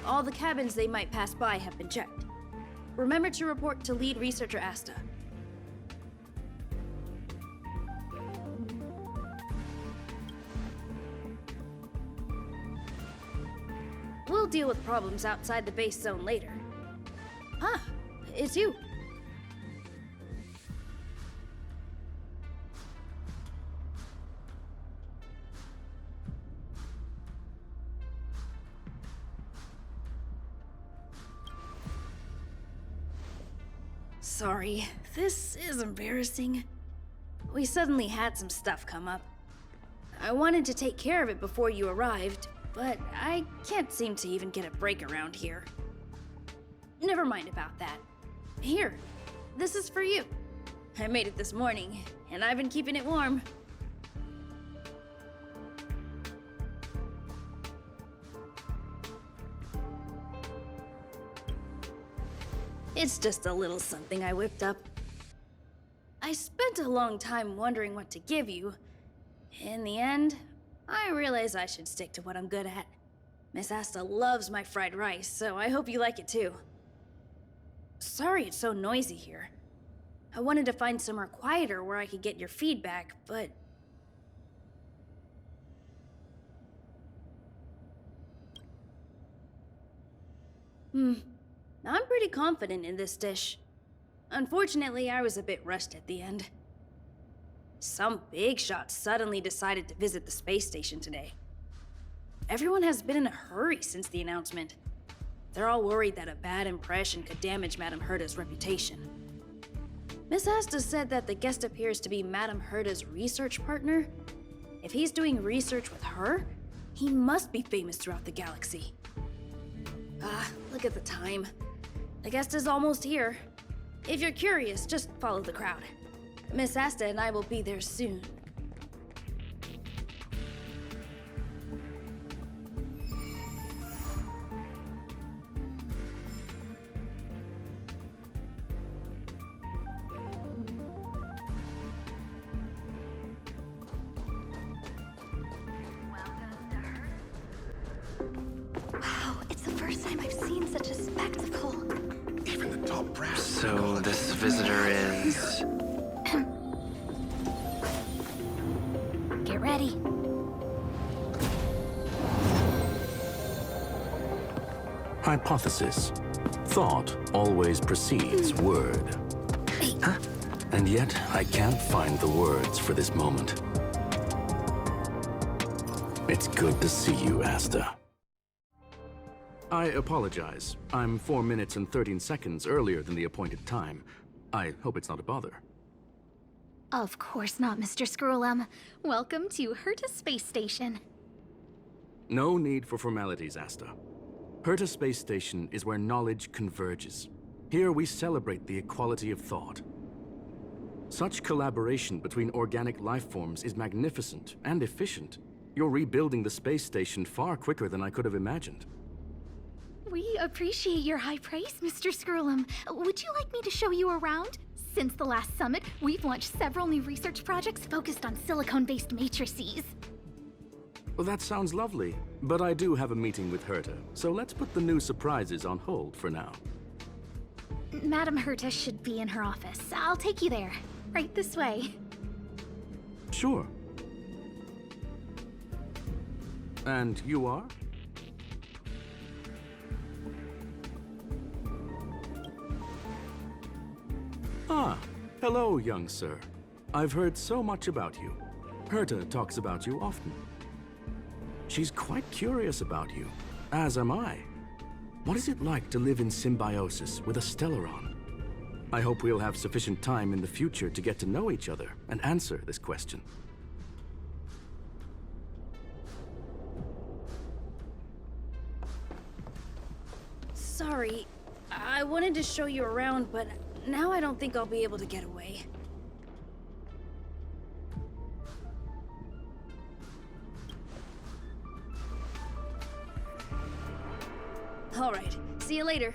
all the cabins they might pass by have been checked. Remember to report to lead researcher Asta. We'll deal with problems outside the base zone later. Ah, it's you. Sorry, this is embarrassing. We suddenly had some stuff come up. I wanted to take care of it before you arrived, but I can't seem to even get a break around here. Never mind about that. Here, this is for you. I made it this morning, and I've been keeping it warm. It's just a little something I whipped up. I spent a long time wondering what to give you. In the end, I realized I should stick to what I'm good at. Miss Asta loves my fried rice, so I hope you like it too. Sorry it's so noisy here. I wanted to find somewhere quieter where I could get your feedback, but... I'm pretty confident in this dish. Unfortunately, I was a bit rushed at the end. Some big shot suddenly decided to visit the space station today. Everyone has been in a hurry since the announcement. They're all worried that a bad impression could damage Madame Herta's reputation. Miss Asta said that the guest appears to be Madame Herta's research partner. If he's doing research with her, he must be famous throughout the galaxy. Look at the time. The guest is almost here. If you're curious, just follow the crowd. Miss Asta and I will be there soon. Wow, it's the first time I've seen such a spectacle. Even the top brass. So this visitor is... Get ready. Hypothesis. Thought always precedes word. Huh? And yet, I can't find the words for this moment. It's good to see you, Asta. I apologize. I'm 4 minutes and 13 seconds earlier than the appointed time. I hope it's not a bother. Of course not, Mr. Scrollum. Welcome to Herta Space Station. No need for formalities, Asta. Herta Space Station is where knowledge converges. Here we celebrate the equality of thought. Such collaboration between organic life forms is magnificent and efficient. You're rebuilding the space station far quicker than I could have imagined. We appreciate your high praise, Mr. Scrollum. Would you like me to show you around? Since the last summit, we've launched several new research projects focused on silicone-based matrices. Well, that sounds lovely, but I do have a meeting with Herta, so let's put the new surprises on hold for now. Madame Herta should be in her office. I'll take you there. Right this way. Sure. And you are? Ah, hello, young sir. I've heard so much about you. Herta talks about you often. She's quite curious about you, as am I. What is it like to live in symbiosis with a Stellaron? I hope we'll have sufficient time in the future to get to know each other and answer this question. Sorry, I wanted to show you around, but now I don't think I'll be able to get away. All right, see you later.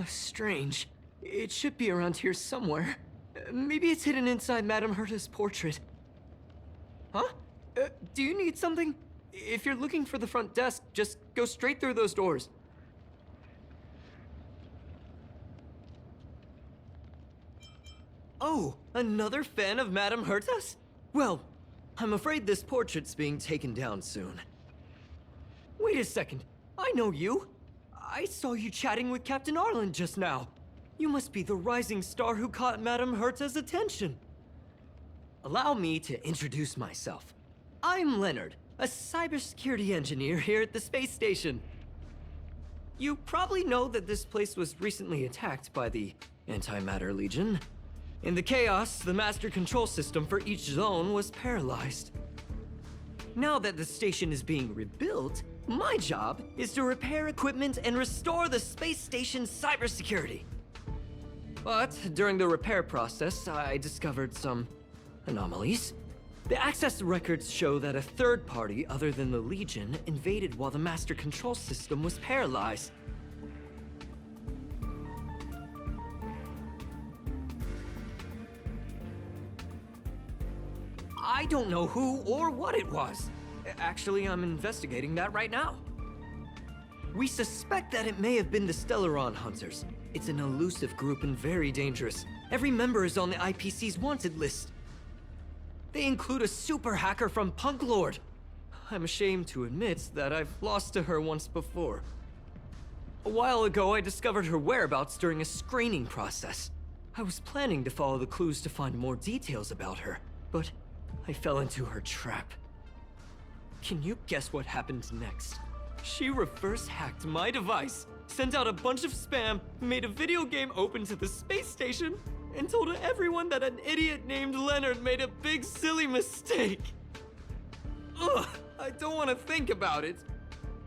Strange. It should be around here somewhere. Maybe it's hidden inside Madame Herta's portrait. Huh? Do you need something? If you're looking for the front desk, just go straight through those doors. Oh, another fan of Madame Herta's? Well, I'm afraid this portrait's being taken down soon. Wait a second. I know you. I saw you chatting with Captain Arlen just now. You must be the rising star who caught Madame Herta's attention. Allow me to introduce myself. I'm Leonard, a cybersecurity engineer here at the space station. You probably know that this place was recently attacked by the Antimatter Legion. In the chaos, the master control system for each zone was paralyzed. Now that the station is being rebuilt, my job is to repair equipment and restore the space station's cybersecurity. But during the repair process, I discovered some anomalies. The access records show that a third party other than the Legion invaded while the master control system was paralyzed. I don't know who or what it was. Actually, I'm investigating that right now. We suspect that it may have been the Stellaron Hunters. It's an elusive group and very dangerous. Every member is on the IPC's wanted list. They include a super hacker from Punklorde. I'm ashamed to admit that I've lost to her once before. A while ago, I discovered her whereabouts during a screening process. I was planning to follow the clues to find more details about her, but I fell into her trap. Can you guess what happened next? She reverse hacked my device, sent out a bunch of spam, made a video game open to the space station, and told everyone that an idiot named Leonard made a big silly mistake. Ugh, I don't want to think about it.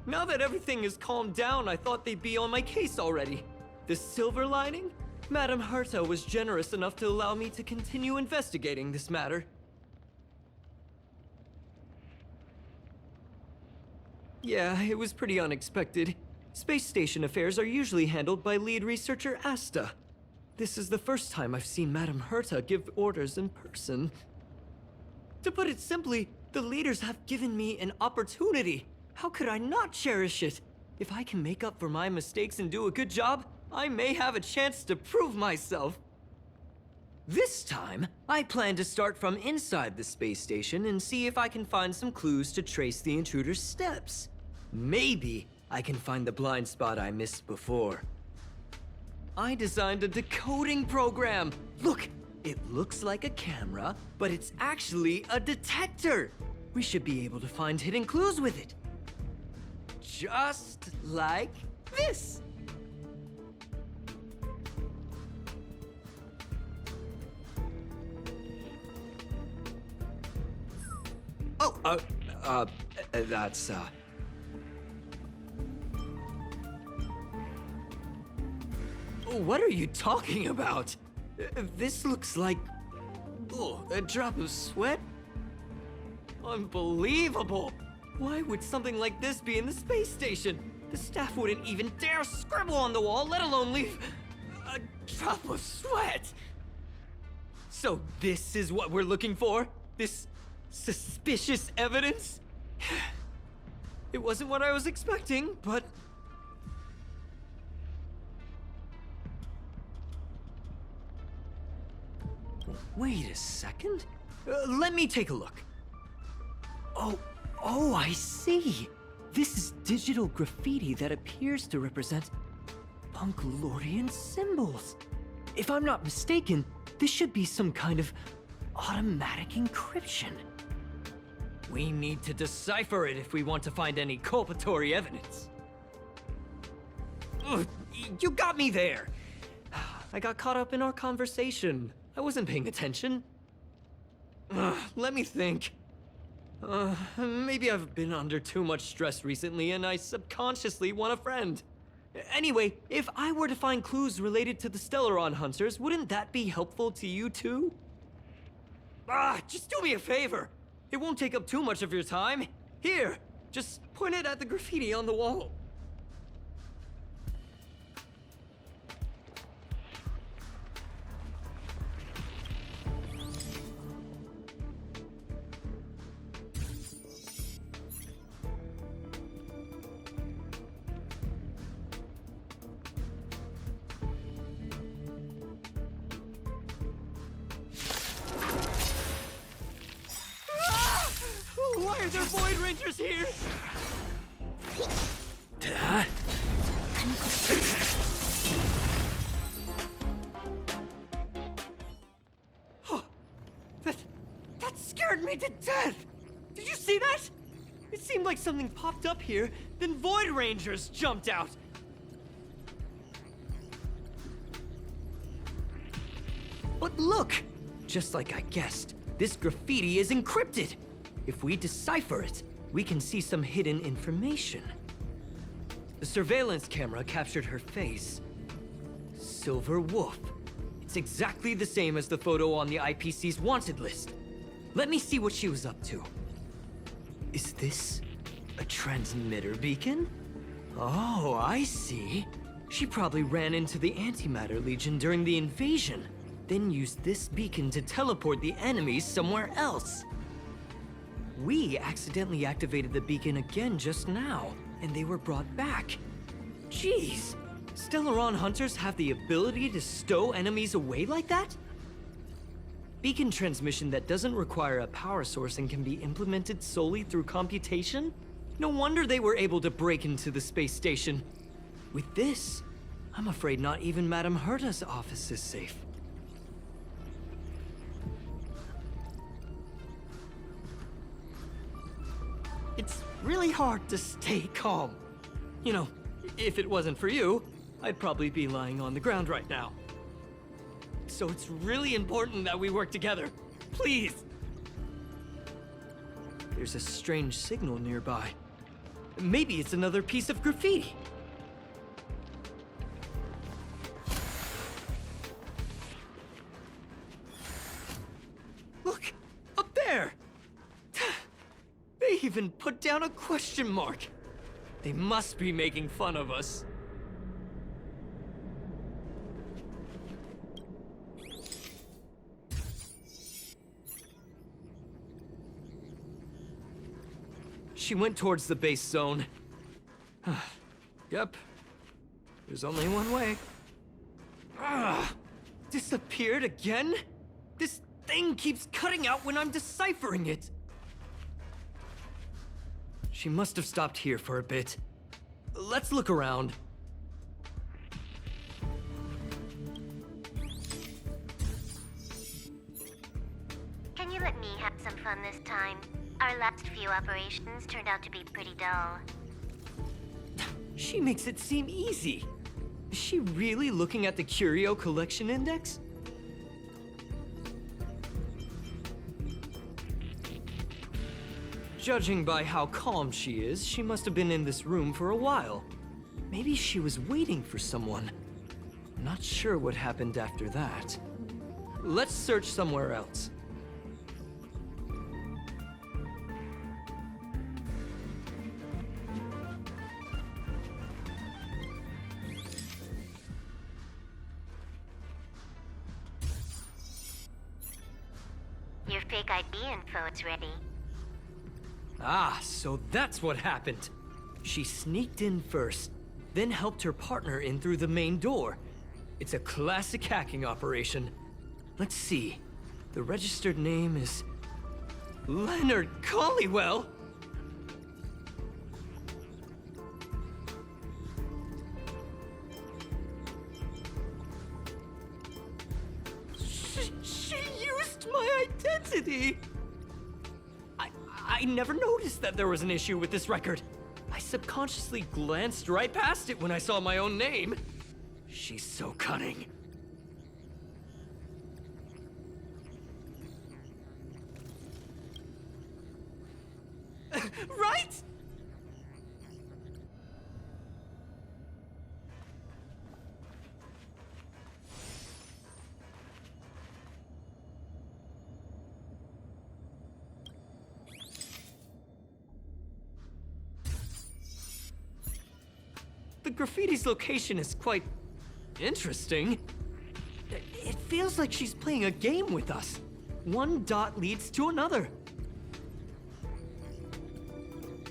Now that everything is calmed down, I thought they'd be on my case already. The silver lining? Madame Herta was generous enough to allow me to continue investigating this matter. Yeah, it was pretty unexpected. Space station affairs are usually handled by lead researcher Asta. This is the first time I've seen Madame Herta give orders in person. To put it simply, the leaders have given me an opportunity. How could I not cherish it? If I can make up for my mistakes and do a good job, I may have a chance to prove myself. This time, I plan to start from inside the space station and see if I can find some clues to trace the intruder's steps. Maybe I can find the blind spot I missed before. I designed a decoding program. Look, it looks like a camera, but it's actually a detector. We should be able to find hidden clues with it. Just like this. Oh, that's, What are you talking about? This looks like... Oh, a drop of sweat? Unbelievable! Why would something like this be in the space station? The staff wouldn't even dare scribble on the wall, let alone leave a drop of sweat! So this is what we're looking for? This suspicious evidence? It wasn't what I was expecting, but... Wait a second. Let me take a look. Oh, I see. This is digital graffiti that appears to represent Punklordian symbols. If I'm not mistaken, this should be some kind of automatic encryption. We need to decipher it if we want to find any culpatory evidence. Ugh, you got me there. I got caught up in our conversation. I wasn't paying attention. Let me think. Maybe I've been under too much stress recently and I subconsciously want a friend. Anyway, if I were to find clues related to the Stellaron Hunters, wouldn't that be helpful to you too? Just do me a favor. It won't take up too much of your time. Here, just point it at the graffiti on the wall. Why are there Void Rangers here? That scared me to death! Did you see that? It seemed like something popped up here, then Void Rangers jumped out. But look! Just like I guessed, this graffiti is encrypted. If we decipher it, we can see some hidden information. The surveillance camera captured her face. Silver Wolf. It's exactly the same as the photo on the IPC's wanted list. Let me see what she was up to. Is this a transmitter beacon? Oh, I see. She probably ran into the Antimatter Legion during the invasion, then used this beacon to teleport the enemies somewhere else. We accidentally activated the beacon again just now, and they were brought back. Jeez, Stellaron hunters have the ability to stow enemies away like that? Beacon transmission that doesn't require a power source and can be implemented solely through computation? No wonder they were able to break into the space station. With this, I'm afraid not even Madame Herta's office is safe. It's really hard to stay calm. You know, if it wasn't for you, I'd probably be lying on the ground right now. So it's really important that we work together. Please! There's a strange signal nearby. Maybe it's another piece of graffiti. Look! Up there! They even put down a question mark. They must be making fun of us. She went towards the base zone. Yep. There's only one way. Disappeared again? This thing keeps cutting out when I'm deciphering it. She must have stopped here for a bit. Let's look around. Can you let me have some fun this time? Our last few operations turned out to be pretty dull. She makes it seem easy. Is she really looking at the Curio Collection Index? Judging by how calm she is, she must have been in this room for a while. Maybe she was waiting for someone. Not sure what happened after that. Let's search somewhere else. Your fake ID info is ready. Ah, so that's what happened. She sneaked in first, then helped her partner in through the main door. It's a classic hacking operation. Let's see. The registered name is Leonard Collywell. She used my identity. I never noticed that there was an issue with this record. I subconsciously glanced right past it when I saw my own name. She's so cunning. Right? The graffiti's location is quite interesting. It feels like she's playing a game with us. One dot leads to another.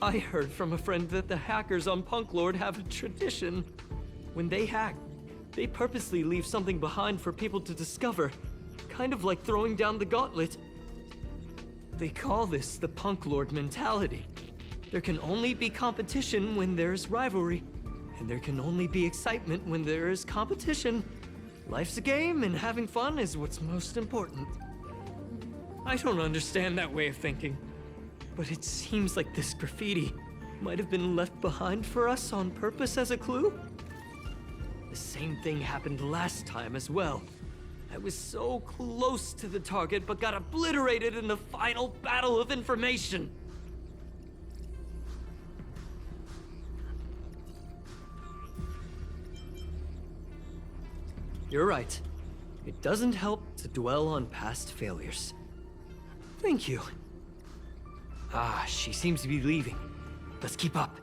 I heard from a friend that the hackers on Punklorde have a tradition. When they hack, they purposely leave something behind for people to discover. Kind of like throwing down the gauntlet. They call this the Punklorde mentality. There can only be competition when there's rivalry, and there can only be excitement when there is competition. Life's a game, and having fun is what's most important. I don't understand that way of thinking, but it seems like this graffiti might have been left behind for us on purpose as a clue. The same thing happened last time as well. I was so close to the target, but got obliterated in the final battle of information. You're right. It doesn't help to dwell on past failures. Thank you. Ah, she seems to be leaving. Let's keep up.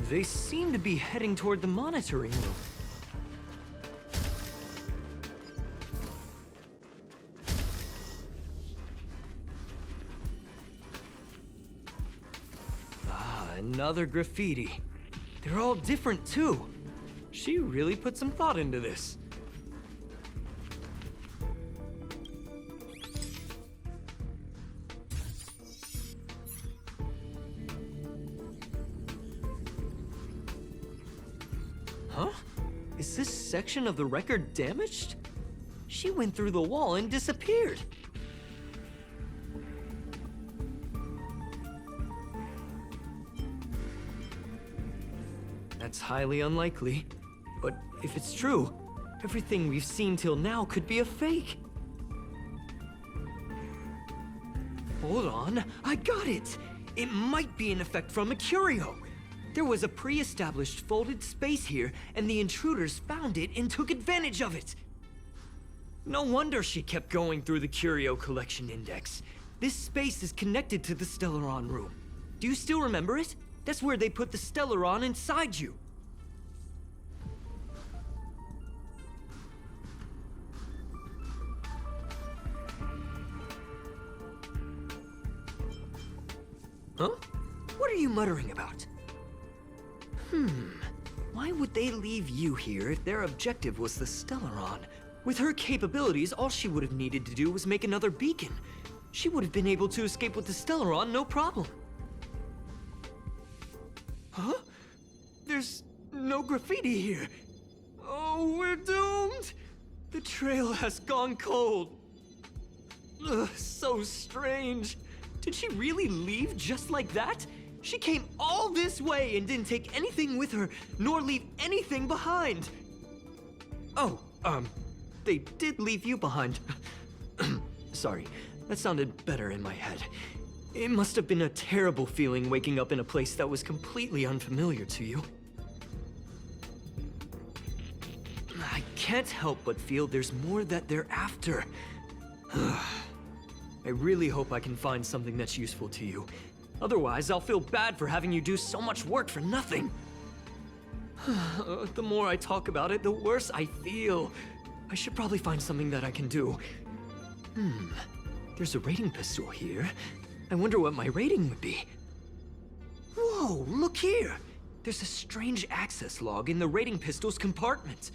They seem to be heading toward the monitoring room. Ah, another graffiti. They're all different too. She really put some thought into this. Huh? Is this section of the record damaged? She went through the wall and disappeared. That's highly unlikely. But if it's true, everything we've seen till now could be a fake. Hold on, I got it! It might be an effect from a curio. There was a pre-established folded space here, and the intruders found it and took advantage of it. No wonder she kept going through the curio collection index. This space is connected to the Stellaron room. Do you still remember it? That's where they put the Stellaron inside you. Huh? What are you muttering about? Why would they leave you here if their objective was the Stellaron? With her capabilities, all she would have needed to do was make another beacon. She would have been able to escape with the Stellaron, no problem. Huh? There's no graffiti here. Oh, we're doomed! The trail has gone cold. Ugh, so strange. Did she really leave just like that? She came all this way and didn't take anything with her, nor leave anything behind. Oh, they did leave you behind. Sorry, that sounded better in my head. It must have been a terrible feeling waking up in a place that was completely unfamiliar to you. I can't help but feel there's more that they're after. I really hope I can find something that's useful to you. Otherwise, I'll feel bad for having you do so much work for nothing. The more I talk about it, the worse I feel. I should probably find something that I can do. There's a rating pistol here. I wonder what my rating would be. Whoa, look here! There's a strange access log in the rating pistol's compartment.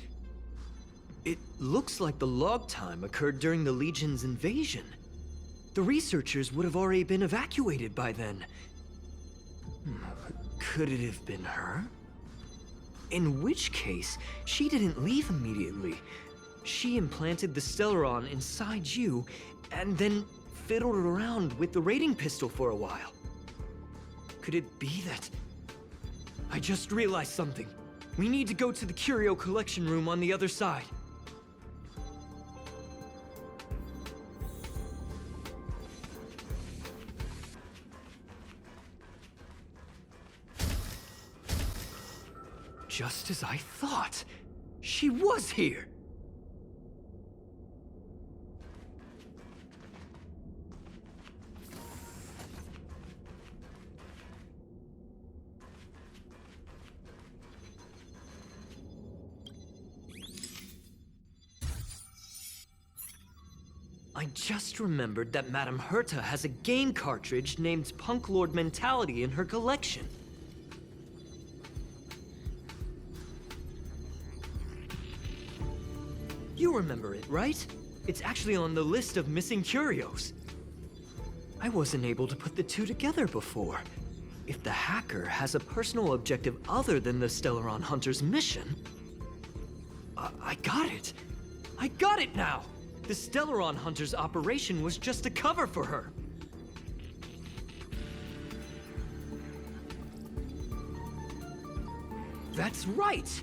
It looks like the log time occurred during the Legion's invasion. The researchers would have already been evacuated by then. Could it have been her? In which case, she didn't leave immediately. She implanted the Stellaron inside you, and then fiddled around with the rating pistol for a while. Could it be that... I just realized something. We need to go to the curio collection room on the other side. Just as I thought. She was here. I just remembered that Madame Herta has a game cartridge named Punklorde Mentality in her collection. You remember it, right? It's actually on the list of missing curios. I wasn't able to put the two together before. If the hacker has a personal objective other than the Stellaron Hunter's mission... I got it! I got it now! The Stellaron Hunter's operation was just a cover for her. That's right!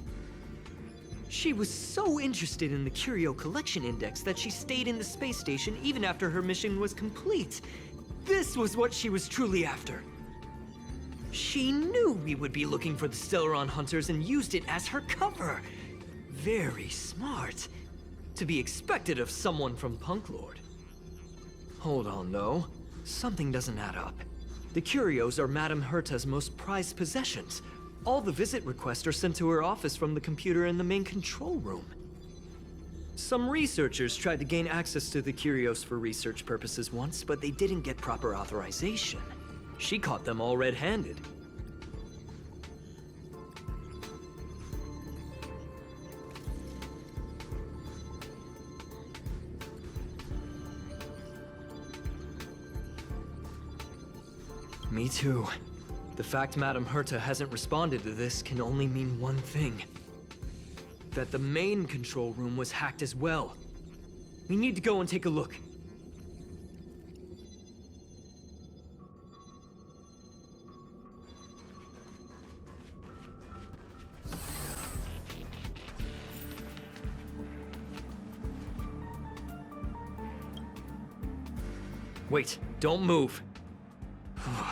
She was so interested in the Curio Collection Index that she stayed in the space station even after her mission was complete. This was what she was truly after. She knew we would be looking for the Stellaron Hunters and used it as her cover. Very smart. To be expected of someone from Punklorde. Hold on, though. Something doesn't add up. The curios are Madame Herta's most prized possessions. All the visit requests are sent to her office from the computer in the main control room. Some researchers tried to gain access to the curios for research purposes once, but they didn't get proper authorization. She caught them all red-handed. Me too. The fact Madame Herta hasn't responded to this can only mean one thing. That the main control room was hacked as well. We need to go and take a look. Wait, don't move.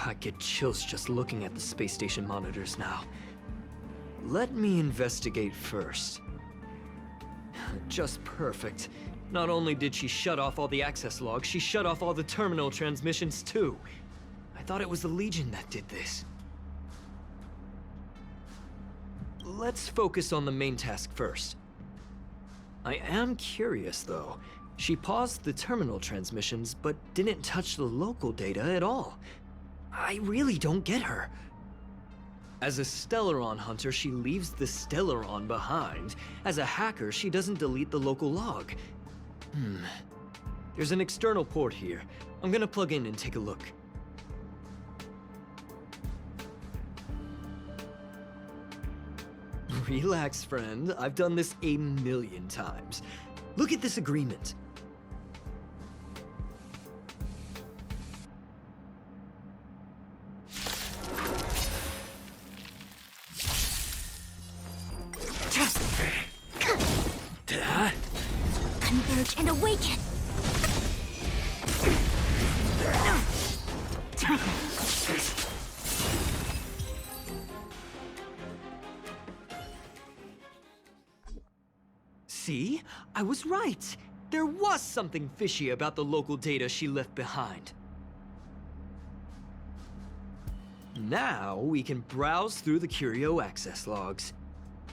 I get chills just looking at the space station monitors now. Let me investigate first. Just perfect. Not only did she shut off all the access logs, she shut off all the terminal transmissions too. I thought it was the Legion that did this. Let's focus on the main task first. I am curious though. She paused the terminal transmissions, but didn't touch the local data at all. I really don't get her. As a Stellaron hunter, she leaves the Stellaron behind. As a hacker, she doesn't delete the local log. There's an external port here. I'm gonna plug in and take a look. Relax, friend. I've done this a million times. Look at this agreement. Converge and awaken! See? I was right. There was something fishy about the local data she left behind. Now we can browse through the Curio access logs.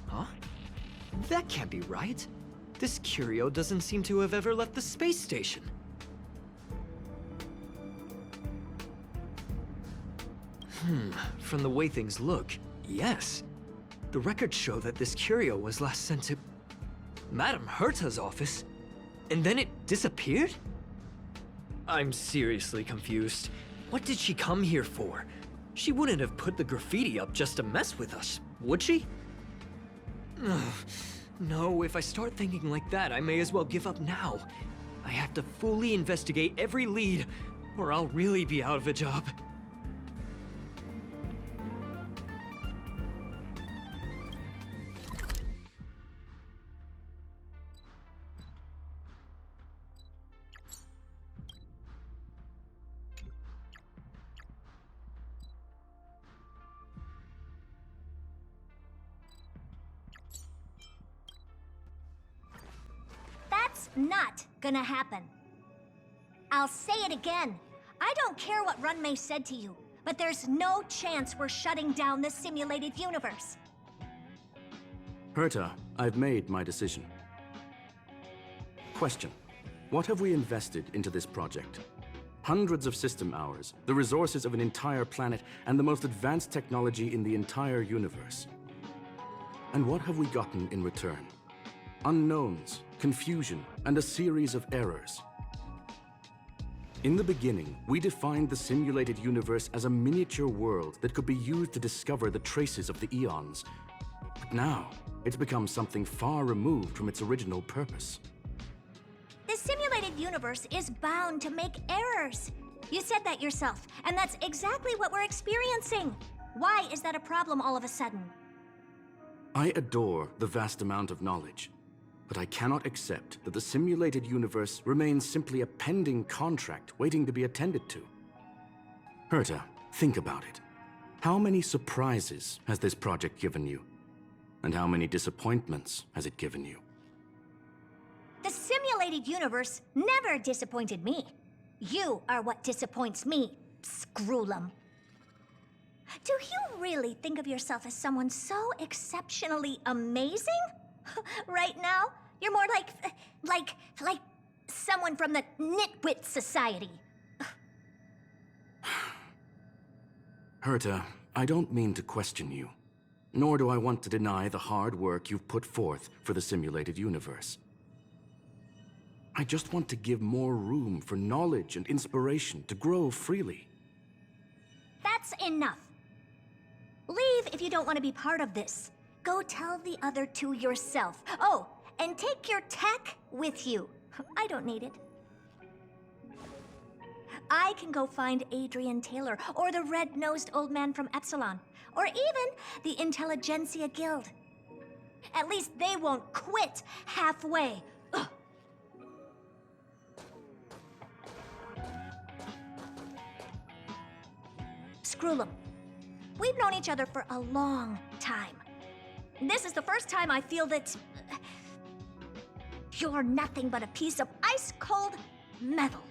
Huh? That can't be right. This Curio doesn't seem to have ever left the space station. From the way things look, yes. The records show that this Curio was last sent to Madame Herta's office, and then it disappeared? I'm seriously confused. What did she come here for? She wouldn't have put the graffiti up just to mess with us, would she? No, if I start thinking like that, I may as well give up now. I have to fully investigate every lead, or I'll really be out of a job. Not gonna happen. I'll say it again. I don't care what Runmei said to you, but there's no chance we're shutting down this simulated universe. Herta, I've made my decision. Question. What have we invested into this project? Hundreds of system hours, the resources of an entire planet, and the most advanced technology in the entire universe. And what have we gotten in return? unknowns, confusion, and a series of errors. In the beginning, we defined the simulated universe as a miniature world that could be used to discover the traces of the eons. But now, it's become something far removed from its original purpose. The simulated universe is bound to make errors. You said that yourself, and that's exactly what we're experiencing. Why is that a problem all of a sudden? I adore the vast amount of knowledge, but I cannot accept that the simulated universe remains simply a pending contract waiting to be attended to. Herta, think about it. How many surprises has this project given you? And how many disappointments has it given you? The simulated universe never disappointed me. You are what disappoints me, Scroolum. Do you really think of yourself as someone so exceptionally amazing? Right now, you're more like someone from the Nitwit Society. Herta, I don't mean to question you, nor do I want to deny the hard work you've put forth for the simulated universe. I just want to give more room for knowledge and inspiration to grow freely. That's enough. Leave if you don't want to be part of this. Go tell the other two yourself. Oh, and take your tech with you. I don't need it. I can go find Adrian Taylor, or the red-nosed old man from Epsilon, or even the Intelligentsia Guild. At least they won't quit halfway. Ugh. Scroolum, we've known each other for a long time. This is the first time I feel that you're nothing but a piece of ice-cold metal.